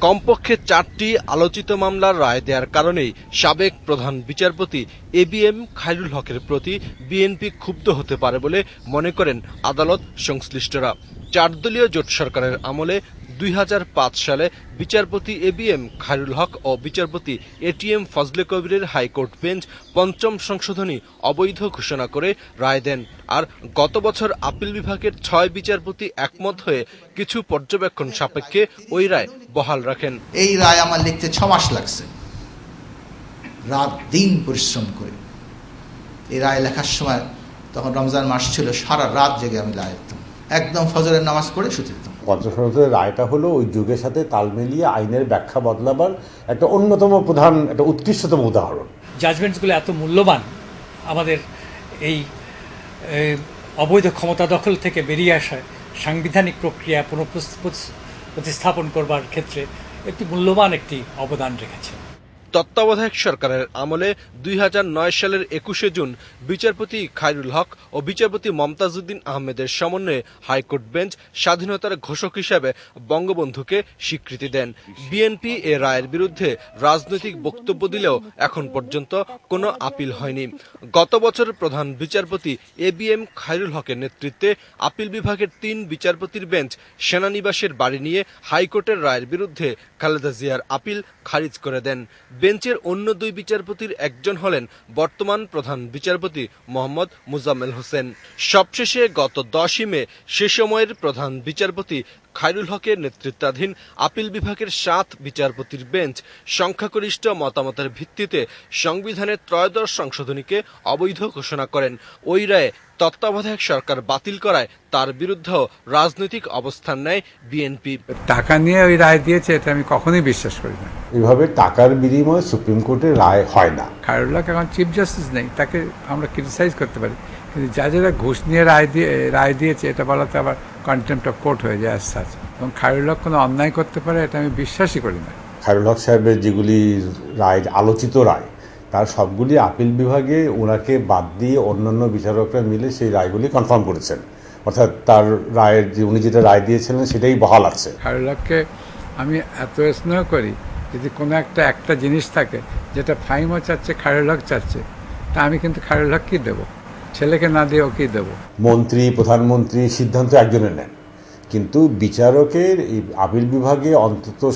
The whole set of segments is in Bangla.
কমপক্ষে 4টি আলোচিত মামলার রায় দেওয়ার কারণেই সাবেক প্রধান বিচারপতি এবিএম খায়রুল হকের প্রতি বিএনপি ক্ষুব্ধ হতে পারে বলে মনে করেন আদালত সংশ্লিষ্টরা। 4 দলীয় জোট সরকারের আমলে 2005 সালে বিচারপতি এবিএম খায়রুল হক ও বিচারপতি এটিএম ফজলে কবিরের হাইকোর্ট বেঞ্চ 5ম সংশোধনী অবৈধ ঘোষণা করে রায় দেন। আর গত বছর আপিল বিভাগের 6 বিচারপতি একমত হয়ে কিছু পর্যবেক্ষণ সাপেক্ষে ওই রায় বহাল রাখেন। এই রায় আমার লিখতে 6 মাস লাগছে, রাত দিন পরিশ্রম করে। এই রায় লেখার সময় তখন রমজান মাস ছিল, সারা রাত জেগে আমি রায় লিখতাম, একদম ফজরের নামাজ পড়ে শুতে যেতাম। পঞ্চম সংশোধনের রায়টা হলো ওই যুগের সাথে তাল মিলিয়ে আইনের ব্যাখ্যা বদলাবার একটা অন্যতম প্রধান, একটা উৎকৃষ্টতম উদাহরণ। জাজমেন্টসগুলো এত মূল্যবান, আমাদের এই অবৈধ ক্ষমতা দখল থেকে বেরিয়ে আসা সাংবিধানিক প্রক্রিয়া পুনঃপ্রতিস্থাপন করবার ক্ষেত্রে একটি মূল্যবান একটি অবদান রেখেছে। তত্ত্বাবধায়ক সরকারের আমলে 2009 সালের 21শে জুন বিচারপতি খায়রুল হক ও বিচারপতি মমতাজউদ্দিন আহমেদের সমন্বয়ে হাইকোর্ট বেঞ্চ স্বাধীনতার ঘোষক হিসেবে বঙ্গবন্ধুকে স্বীকৃতি দেন। বিএনপি এ রায়ের বিরুদ্ধে রাজনৈতিক বক্তব্য দিলেও এখন পর্যন্ত কোনো আপিল হয়নি। গত বছর প্রধান বিচারপতি এবিএম খায়রুল হকের নেতৃত্বে আপিল বিভাগের 3 বিচারপতির বেঞ্চ সেনানিবাসের বাড়ি নিয়ে হাইকোর্টের রায়ের বিরুদ্ধে খালেদা জিয়ার আপিল খারিজ করে দেন। বেঞ্চের অন্য 2 বিচারপতির একজন হলেন বর্তমান প্রধান বিচারপতি মোহাম্মদ মোজাম্মেল হোসেন। সবশেষে গত 10 মে সে সময়ের প্রধান বিচারপতি খায়রুল হকের নেতৃত্বাধীন আপিল বিভাগের 7 বিচারপতির বেঞ্চ সংখ্যাগরিষ্ঠ মতামতের ভিত্তিতে সংবিধানের 13শ সংশোধনীকে অবৈধ ঘোষণা করেন। ওই রায়ে তত্ত্বাবধায়ক সরকার বাতিল করায় তার বিরুদ্ধেও রাজনৈতিক অবস্থান নেয় বিএনপি। টাকা নিয়ে ওই রায় দিয়েছে, এটা আমি কখনোই বিশ্বাস করি না। এইভাবে টাকার বিনিময়ে সুপ্রিম কোর্টের রায় হয় না। খায়রুল হক এখন চিফ জাস্টিস নেই, তাকে আমরা ক্রিটিসাইজ করতে পারি, কিন্তু যারা ঘুষ নিয়ে রায় দিয়েছে এটা বলাতে আবার কন্টেম্পট অফ কোর্ট হয়ে যায় আস্তে আস্তে। এবং খায়রুল হক কোনো অন্যায় করতে পারে এটা আমি বিশ্বাসই করি না। খায়রুল হক সাহেবের যেগুলি রায়, আলোচিত রায়, তার সবগুলি আপিল বিভাগে ওনাকে বাদ দিয়ে অন্যান্য বিচারকরা মিলে সেই রায়গুলি কনফার্ম করেছেন, অর্থাৎ তার রায়ের যে উনি যেটা রায় দিয়েছিলেন সেটাই বহাল আছে। খায়রুল হককে আমি এত স্নেহ করি, যদি কোনো একটা জিনিস থাকে যেটা ফাইমও চাচ্ছে, খায়রুল হক চাচ্ছে, তা আমি কিন্তু খায়রুল হককেই দেবো, ছেলেকে না দিয়ে ওকেই দেবো। মন্ত্রী, প্রধানমন্ত্রী সিদ্ধান্ত একজনের নেন, কিন্তু বিচারকের এই আপিল বিভাগে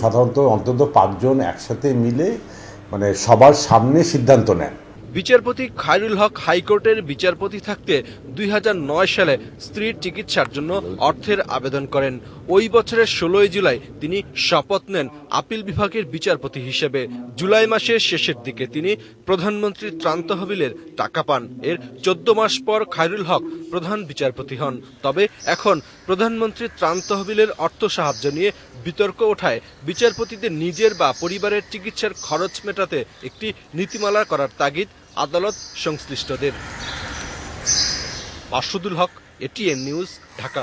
সাধারণত অন্তত 5 জন একসাথে মিলে মানে সবার সামনে সিদ্ধান্ত নেন। বিচারপতি খায়রুল হক হাইকোর্টের বিচারপতি থাকতে 2009 সালে স্ত্রীর চিকিৎসার জন্য অর্থের আবেদন করেন। ওই বছরের 16 জুলাই তিনি শপথ নেন আপিল বিভাগের বিচারপতি হিসেবে। জুলাই মাসের শেষের দিকে তিনি প্রধানমন্ত্রীর ত্রাণ তহবিলের টাকা পান। এর 14 মাস পর খায়রুল হক প্রধান বিচারপতি হন। তবে এখন প্রধানমন্ত্রীর ত্রাণ তহবিলের অর্থ সাহায্য নিয়ে বিতর্ক ওঠায় বিচারপতিদের নিজের বা পরিবারের চিকিৎসার খরচ মেটাতে একটি নীতিমালা করার তাগিদ আদালত সংশ্লিষ্টদের। মাসুদুল হক, এটিএন নিউজ, ঢাকা।